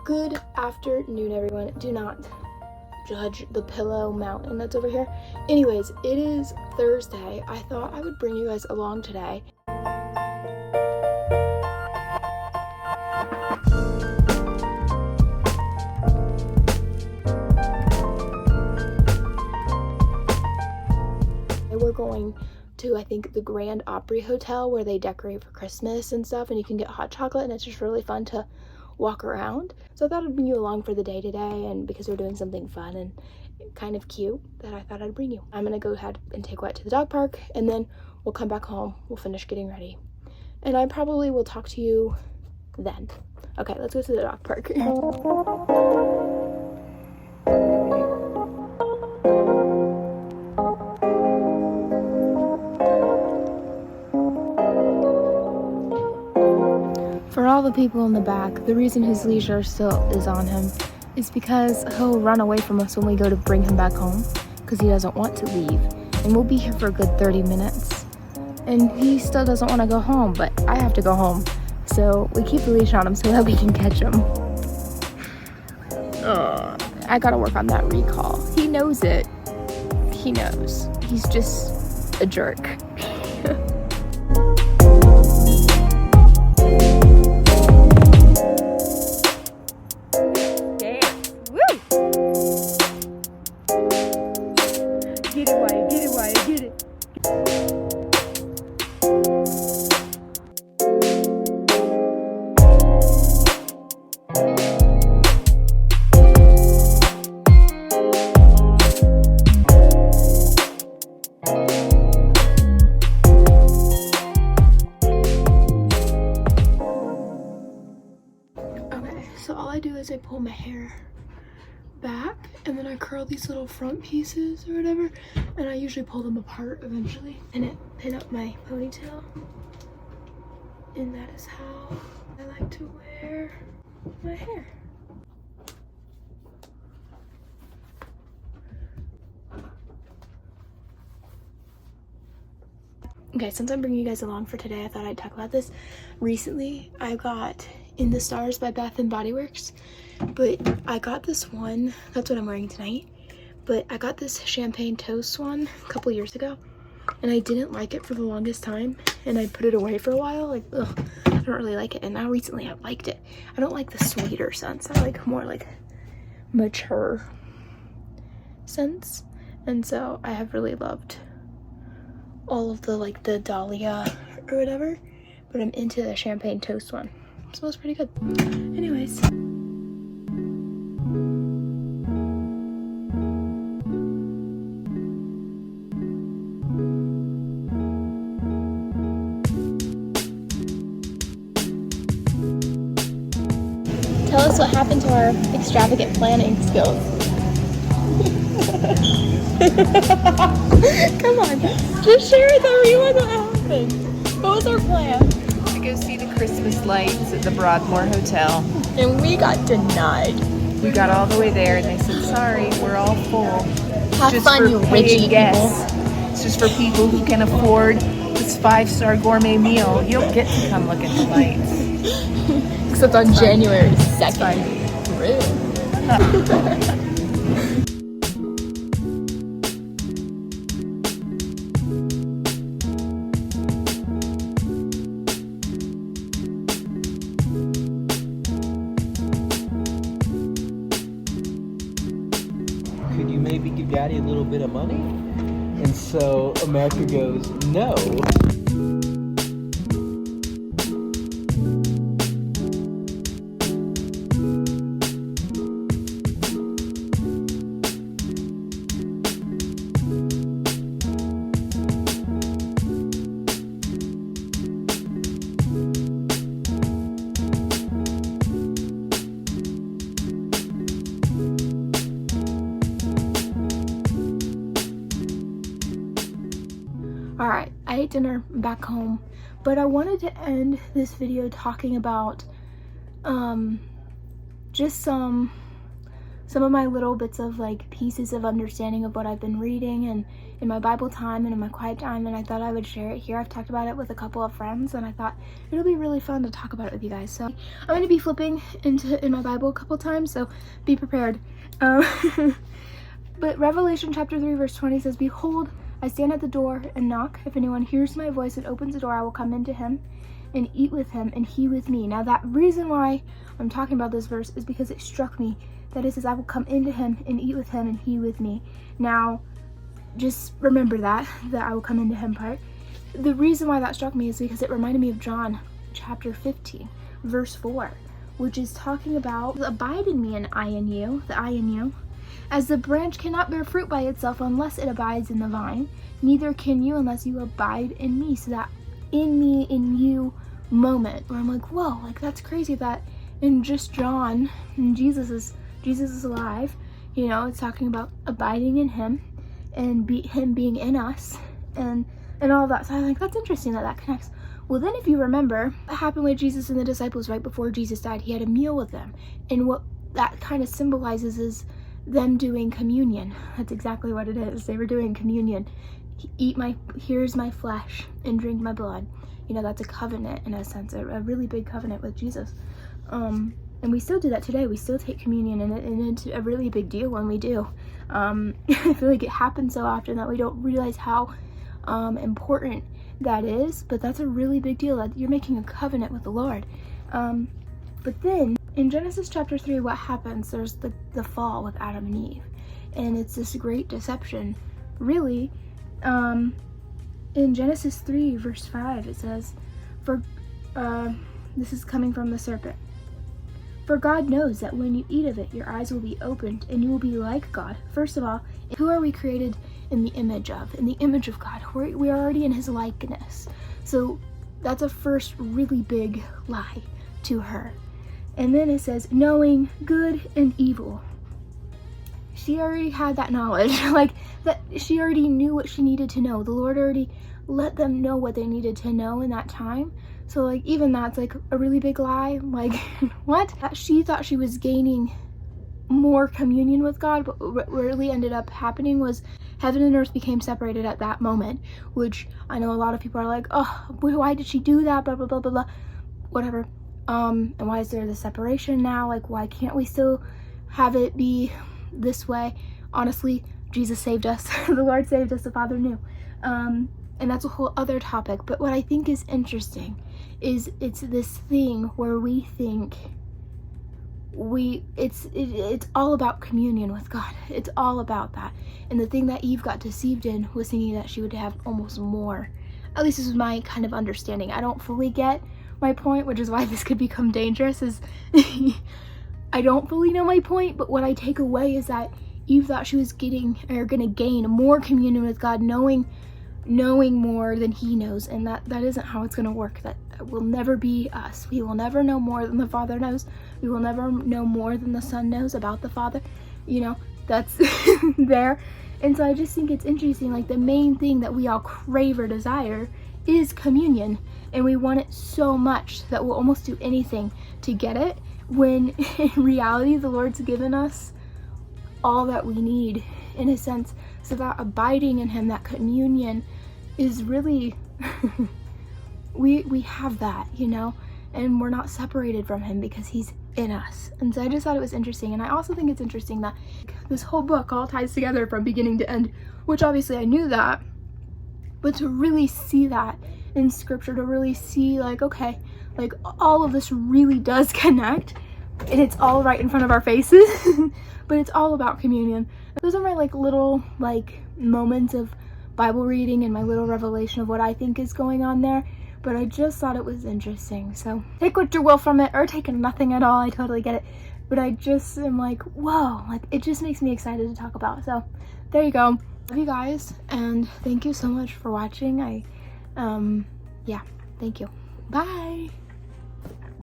Good afternoon, everyone. Do not judge the pillow mountain that's over here. Anyways, it is Thursday. I thought I would bring you guys along today. We're going to, I think, the Grand Opry Hotel where they decorate for Christmas and stuff, and you can get hot chocolate, and it's just really fun to walk around. So I thought I'd bring you along for the day today, and because we're doing something fun and kind of cute, that I thought I'd bring you. I'm gonna go ahead and take Wyatt to the dog park, and then we'll come back home, we'll finish getting ready, and I probably will talk to you then. Okay, let's go to the dog park. For all the people in the back, the reason his leash still is on him is because he'll run away from us when we go to bring him back home because he doesn't want to leave. And we'll be here for a good 30 minutes. And he still doesn't want to go home, but I have to go home. So we keep the leash on him so that we can catch him. I gotta work on that recall. He knows it. He knows. He's just a jerk. So all I do is I pull my hair back and then I curl these little front pieces or whatever, and I usually pull them apart eventually and pin up my ponytail, and that is how I like to wear my hair. Okay, since I'm bringing you guys along for today, I thought I'd talk about this. Recently, I got In the Stars by Bath & Body Works, but I got this one, that's what I'm wearing tonight, but I got this champagne toast one a couple years ago, and I didn't like it for the longest time, and I put it away for a while, like, ugh, I don't really like it, and now recently I liked it. I don't like the sweeter scents, I like more like mature scents, and so I have really loved all of the like the Dahlia or whatever, but I'm into the champagne toast one. It smells pretty good. Anyways. Tell us what happened to our extravagant planning skills. Come on, just share with everyone what happened. What was our plan? To go see the Christmas lights at the Broadmoor Hotel. And we got denied. We got all the way there and they said, sorry, we're all full. Have fun, you rich guests. It's just for people who can afford this 5-star gourmet meal. You don't get to come look at the lights. Except on January 2nd. Rude. Could you maybe give Daddy a little bit of money? And so America goes, no. Alright, I ate dinner back home, but I wanted to end this video talking about just some some of my little bits of like pieces of understanding of what I've been reading and in my Bible time and in my quiet time, and I thought I would share it here. I've talked about it with a couple of friends, and I thought it'll be really fun to talk about it with you guys. So I'm going to be flipping in my Bible a couple times, so be prepared. But Revelation chapter 3 verse 20 says, "Behold, I stand at the door and knock. If anyone hears my voice and opens the door, I will come into him and eat with him and he with me." Now that reason why I'm talking about this verse is because it struck me that it says, "I will come into him and eat with him and he with me." Now, just remember that I will come into him part. The reason why that struck me is because it reminded me of John chapter 15 verse 4, which is talking about, "Abide in me and I in you," the I in you. "As the branch cannot bear fruit by itself unless it abides in the vine, neither can you unless you abide in me." So that in me, in you moment where I'm like, whoa, like that's crazy that in just John, Jesus is alive. You know, it's talking about abiding in him and him being in us and all that. So I think that's interesting that connects. Well, then if you remember what happened with Jesus and the disciples right before Jesus died, he had a meal with them. And what that kind of symbolizes is them doing communion. That's exactly what it is. They were doing communion. Here's my flesh and drink my blood. You know, that's a covenant in a sense, a really big covenant with Jesus. And we still do that today. We still take communion, and it's a really big deal when we do. I feel like it happens so often that we don't realize how important that is, but that's a really big deal, that you're making a covenant with the Lord. But then in Genesis chapter 3, what happens? There's the fall with Adam and Eve, and it's this great deception. Really, in Genesis 3 verse 5, it says, this is coming from the serpent, "For God knows that when you eat of it, your eyes will be opened and you will be like God." First of all, who are we created in the image of? In the image of God. We are already in his likeness. So that's a first really big lie to her. And then it says, "Knowing good and evil." She already had that knowledge, like that she already knew what she needed to know. The Lord already let them know what they needed to know in that time. So like even that's like a really big lie. Like what? She thought she was gaining more communion with God, but what really ended up happening was heaven and earth became separated at that moment, which I know a lot of people are like, oh, why did she do that? Blah, blah, blah, blah, blah. Whatever. And why is there the separation now? Like, why can't we still have it be this way? Honestly, Jesus saved us. The Lord saved us. The Father knew. And that's a whole other topic. But what I think is interesting is it's this thing where we think it's all about communion with God. It's all about that. And the thing that Eve got deceived in was thinking that she would have almost more. At least this is my kind of understanding. I don't fully get my point, which is why this could become dangerous, is I don't fully know my point, but what I take away is that Eve thought she was gonna gain more communion with God, knowing more than he knows, and that isn't how it's gonna work. That will never be us. We will never know more than the Father knows. We will never know more than the Son knows about the Father. You know, that's there. And so I just think it's interesting, like the main thing that we all crave or desire is communion, and we want it so much that we'll almost do anything to get it, when in reality the Lord's given us all that we need in a sense. So that abiding in him, that communion, is really we have that, you know, and we're not separated from him because he's in us. And so I just thought it was interesting. And I also think it's interesting that this whole book all ties together from beginning to end, which obviously I knew that, but to really see that in scripture, to really see like, okay, like all of this really does connect, and it's all right in front of our faces. But it's all about communion. Those are my like little like moments of Bible reading and my little revelation of what I think is going on there. But I just thought it was interesting. So take what you will from it, or take nothing at all. I totally get it. But I just am like, whoa, like it just makes me excited to talk about. So there you go. Love you guys, and thank you so much for watching. Yeah, thank you. Bye.